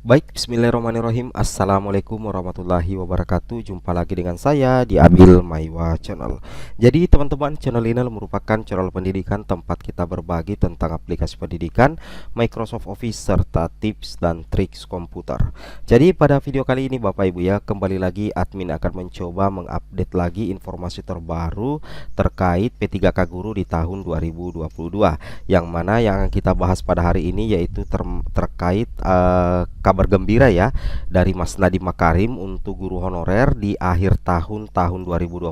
Baik, bismillahirrahmanirrahim. Assalamualaikum warahmatullahi wabarakatuh. Jumpa lagi dengan saya di Abil Maiwa Channel. Jadi teman-teman, channel ini merupakan channel pendidikan tempat kita berbagi tentang aplikasi pendidikan, Microsoft Office, serta tips dan triks komputer. Jadi pada video kali ini Bapak Ibu ya, kembali lagi admin akan mencoba mengupdate lagi informasi terbaru terkait P3K Guru di tahun 2022. Yang mana yang kita bahas pada hari ini yaitu terkait kabar gembira ya dari Mas Nadiem Makarim untuk guru honorer di akhir tahun 2022.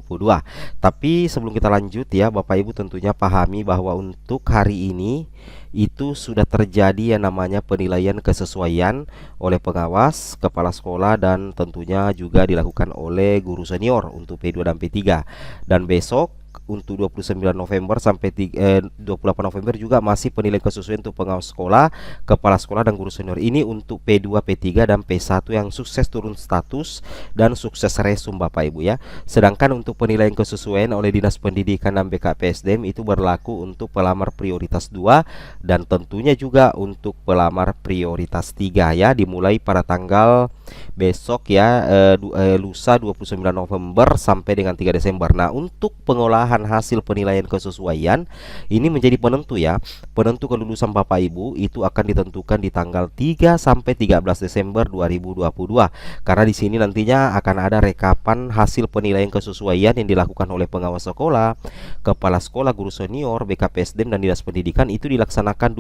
Tapi sebelum kita lanjut ya Bapak Ibu, tentunya pahami bahwa untuk hari ini itu sudah terjadi yang namanya penilaian kesesuaian oleh pengawas, kepala sekolah, dan tentunya juga dilakukan oleh guru senior untuk P2 dan P3. Dan besok untuk 29 November sampai 28 November juga masih penilaian kesesuaian untuk pengawas sekolah, kepala sekolah, dan guru senior. Ini untuk P2, P3, dan P1 yang sukses turun status dan sukses resum Bapak Ibu ya. Sedangkan untuk penilaian kesesuaian oleh Dinas Pendidikan dan BKPSDM itu berlaku untuk pelamar prioritas 2 dan tentunya juga untuk pelamar prioritas 3 ya, dimulai pada tanggal besok ya, lusa 29 November sampai dengan 3 Desember. Nah, untuk pengolahan hasil penilaian kesesuaian ini menjadi penentu ya. Penentu kelulusan Bapak Ibu itu akan ditentukan di tanggal 3 sampai 13 Desember 2022. Karena di sini nantinya akan ada rekapan hasil penilaian kesesuaian yang dilakukan oleh pengawas sekolah, kepala sekolah, guru senior, BKPSDM, dan Dinas Pendidikan. Itu dilaksanakan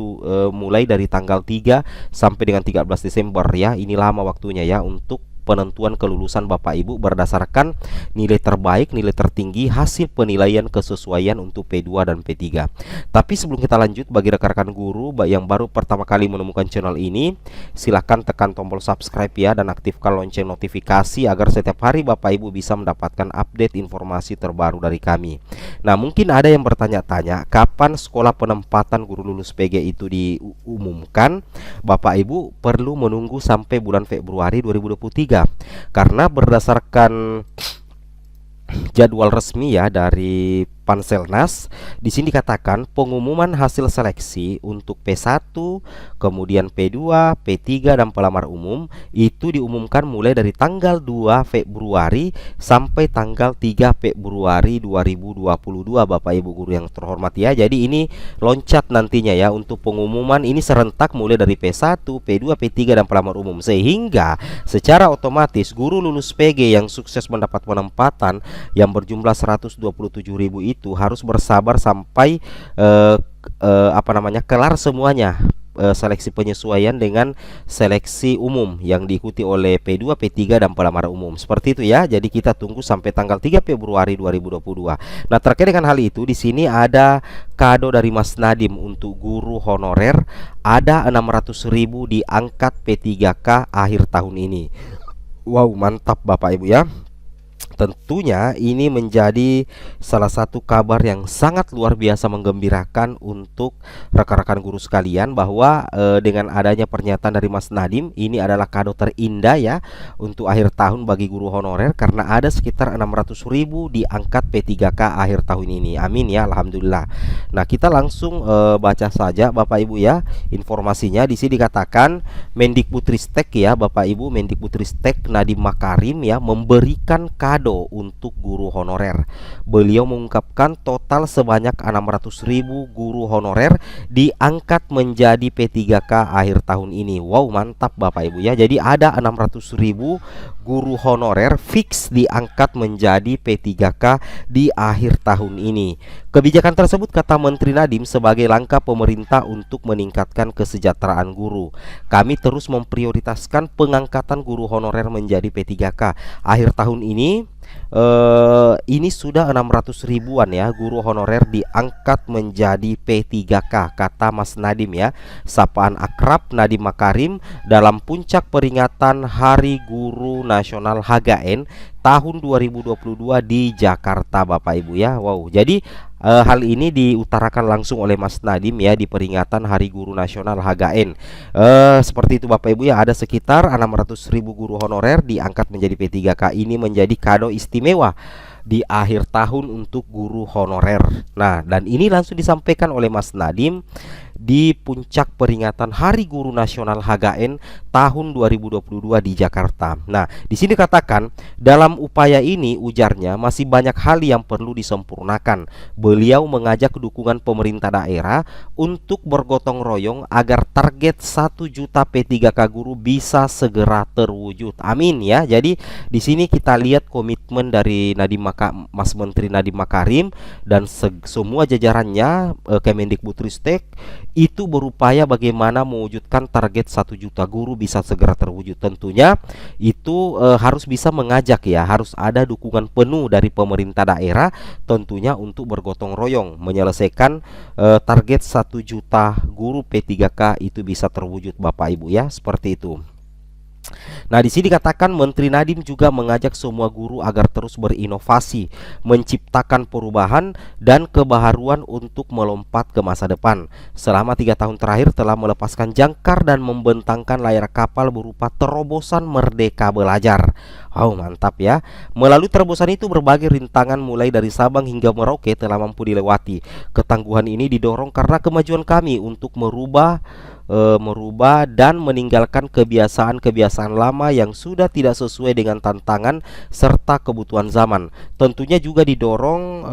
mulai dari tanggal 3 sampai dengan 13 Desember ya. Ini lama waktunya ya untuk penentuan kelulusan Bapak Ibu berdasarkan nilai terbaik, nilai tertinggi hasil penilaian kesesuaian untuk P2 dan P3. Tapi sebelum kita lanjut, bagi rekan-rekan guru yang baru pertama kali menemukan channel ini, silahkan tekan tombol subscribe ya dan aktifkan lonceng notifikasi agar setiap hari Bapak Ibu bisa mendapatkan update informasi terbaru dari kami. Nah, mungkin ada yang bertanya-tanya, kapan sekolah penempatan guru lulus PG itu diumumkan? Bapak Ibu perlu menunggu sampai bulan Februari 2023. Karena berdasarkan jadwal resmi ya dari Panselnas, di sini dikatakan pengumuman hasil seleksi untuk P1, kemudian P2, P3, dan pelamar umum itu diumumkan mulai dari tanggal 2 Februari sampai tanggal 3 Februari 2022 Bapak Ibu guru yang terhormat ya. Jadi ini loncat nantinya ya untuk pengumuman ini serentak mulai dari P1, P2, P3, dan pelamar umum, sehingga secara otomatis guru lulus PG yang sukses mendapat penempatan yang berjumlah 127.000 itu harus bersabar sampai kelar semuanya seleksi penyesuaian dengan seleksi umum yang diikuti oleh P2, P3, dan pelamar umum. Seperti itu ya. Jadi kita tunggu sampai tanggal 3 Februari 2022. Nah, terkait dengan hal itu di sini ada kado dari Mas Nadiem untuk guru honorer, ada 600.000 diangkat P3K akhir tahun ini. Wow, mantap Bapak Ibu ya. Tentunya ini menjadi salah satu kabar yang sangat luar biasa menggembirakan untuk rekan-rekan guru sekalian bahwa dengan adanya pernyataan dari Mas Nadiem, ini adalah kado terindah ya untuk akhir tahun bagi guru honorer, karena ada sekitar 600.000 diangkat P3K akhir tahun ini. Amin ya, alhamdulillah. Nah, kita langsung baca saja Bapak Ibu ya informasinya. Di sini dikatakan Mendikbudristek ya Bapak Ibu, Mendikbudristek Nadiem Makarim ya memberikan kado untuk guru honorer. Beliau mengungkapkan total sebanyak 600.000 guru honorer diangkat menjadi P3K akhir tahun ini. Wow, mantap Bapak Ibu ya. Jadi ada 600.000 guru honorer fix diangkat menjadi P3K di akhir tahun ini. Kebijakan tersebut, kata Menteri Nadiem, sebagai langkah pemerintah untuk meningkatkan kesejahteraan guru. Kami terus memprioritaskan pengangkatan guru honorer menjadi P3K. Akhir tahun ini sudah 600 ribuan ya guru honorer diangkat menjadi P3K, kata Mas Nadiem ya. Sapaan akrab Nadiem Makarim dalam puncak peringatan Hari Guru Nasional HGN tahun 2022 di Jakarta Bapak Ibu ya. Wow, jadi hal ini diutarakan langsung oleh Mas Nadiem ya di peringatan Hari Guru Nasional HGN. Seperti itu Bapak Ibu ya, ada sekitar 600.000 guru honorer diangkat menjadi P3K. Ini menjadi kado istimewa di akhir tahun untuk guru honorer. Nah, dan ini langsung disampaikan oleh Mas Nadiem di puncak peringatan Hari Guru Nasional HGN tahun 2022 di Jakarta. Nah, di sini katakan dalam upaya ini ujarnya masih banyak hal yang perlu disempurnakan. Beliau mengajak dukungan pemerintah daerah untuk bergotong royong agar target 1 juta P3K guru bisa segera terwujud. Amin ya. Jadi di sini kita lihat komitmen dari Mas Menteri Nadiem Makarim dan semua jajarannya Kemendikbudristek itu berupaya bagaimana mewujudkan target 1 juta guru bisa segera terwujud. Tentunya itu harus bisa mengajak ya, harus ada dukungan penuh dari pemerintah daerah tentunya untuk bergotong royong menyelesaikan target 1 juta guru P3K itu bisa terwujud Bapak Ibu ya, seperti itu. Nah, di sini dikatakan Menteri Nadiem juga mengajak semua guru agar terus berinovasi, menciptakan perubahan dan kebaharuan untuk melompat ke masa depan. Selama 3 tahun terakhir telah melepaskan jangkar dan membentangkan layar kapal berupa terobosan Merdeka Belajar. Oh, mantap ya. Melalui terobosan itu berbagai rintangan mulai dari Sabang hingga Merauke telah mampu dilewati. Ketangguhan ini didorong karena kemajuan kami untuk merubah dan meninggalkan kebiasaan-kebiasaan lama yang sudah tidak sesuai dengan tantangan serta kebutuhan zaman. Tentunya juga didorong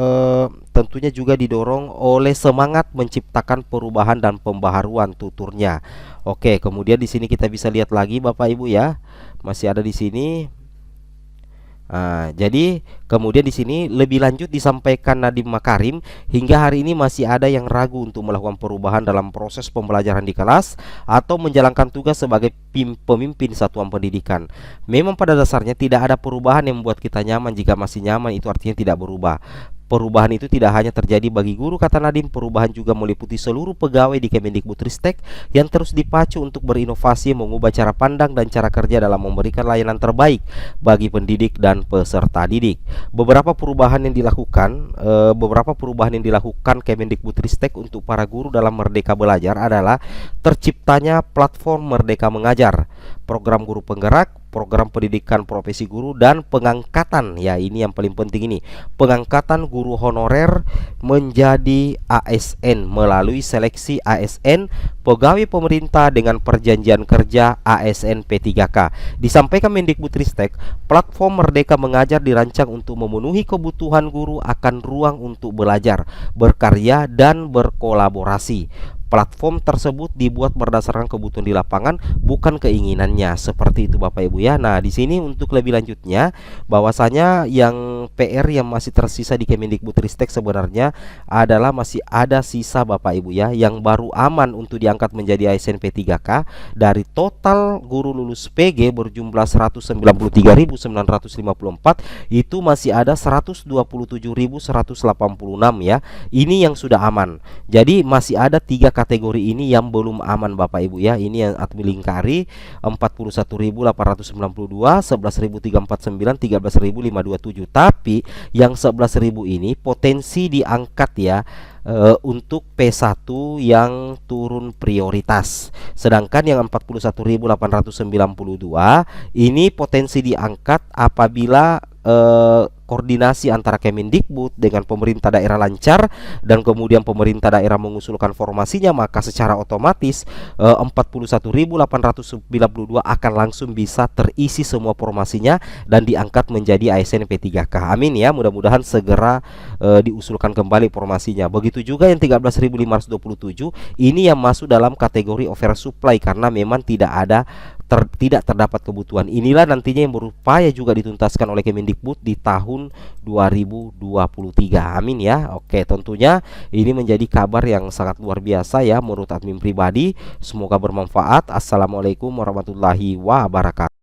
oleh semangat menciptakan perubahan dan pembaharuan, tuturnya. Oke, kemudian di sini kita bisa lihat lagi Bapak Ibu ya. Masih ada di sini. Jadi kemudian di sini lebih lanjut disampaikan Nadiem Makarim, hingga hari ini masih ada yang ragu untuk melakukan perubahan dalam proses pembelajaran di kelas atau menjalankan tugas sebagai pemimpin satuan pendidikan. Memang pada dasarnya tidak ada perubahan yang membuat kita nyaman. Jika masih nyaman itu artinya tidak berubah. Perubahan itu tidak hanya terjadi bagi guru, kata Nadiem. Perubahan juga meliputi seluruh pegawai di Kemendikbudristek yang terus dipacu untuk berinovasi, mengubah cara pandang dan cara kerja dalam memberikan layanan terbaik bagi pendidik dan peserta didik. Beberapa perubahan yang dilakukan Kemendikbudristek untuk para guru dalam Merdeka Belajar adalah terciptanya platform Merdeka Mengajar, program guru penggerak, program pendidikan profesi guru, dan pengangkatan, ya ini yang paling penting ini, pengangkatan guru honorer menjadi ASN melalui seleksi ASN pegawai pemerintah dengan perjanjian kerja ASN P3K. Disampaikan Mendikbudristek, platform Merdeka Mengajar dirancang untuk memenuhi kebutuhan guru akan ruang untuk belajar, berkarya, dan berkolaborasi. Platform tersebut dibuat berdasarkan kebutuhan di lapangan, bukan keinginannya. Seperti itu Bapak Ibu ya. Nah, di sini untuk lebih lanjutnya bahwasanya yang PR yang masih tersisa di Kemendikbudristek sebenarnya adalah masih ada sisa Bapak Ibu ya, yang baru aman untuk diangkat menjadi ASN P3K. Dari total guru lulus PG berjumlah 193.954, itu masih ada 127.186 ya. Ini yang sudah aman. Jadi masih ada 3 kategori ini yang belum aman Bapak Ibu ya. Ini yang admin lingkari 41.892, 11.349, 13.527. Tapi yang 11.000 ini potensi diangkat ya untuk P1 yang turun prioritas. Sedangkan yang 41.892 ini potensi diangkat apabila koordinasi antara Kemendikbud dengan pemerintah daerah lancar dan kemudian pemerintah daerah mengusulkan formasinya, maka secara otomatis 41.892 akan langsung bisa terisi semua formasinya dan diangkat menjadi ASN P3K. Amin ya, mudah-mudahan segera diusulkan kembali formasinya. Begitu juga yang 13.527 ini yang masuk dalam kategori oversupply karena memang tidak terdapat kebutuhan. Inilah nantinya yang berupaya juga dituntaskan oleh Kemendikbud di tahun 2023. Amin ya. Oke, tentunya ini menjadi kabar yang sangat luar biasa ya menurut admin pribadi. Semoga bermanfaat. Assalamualaikum warahmatullahi wabarakatuh.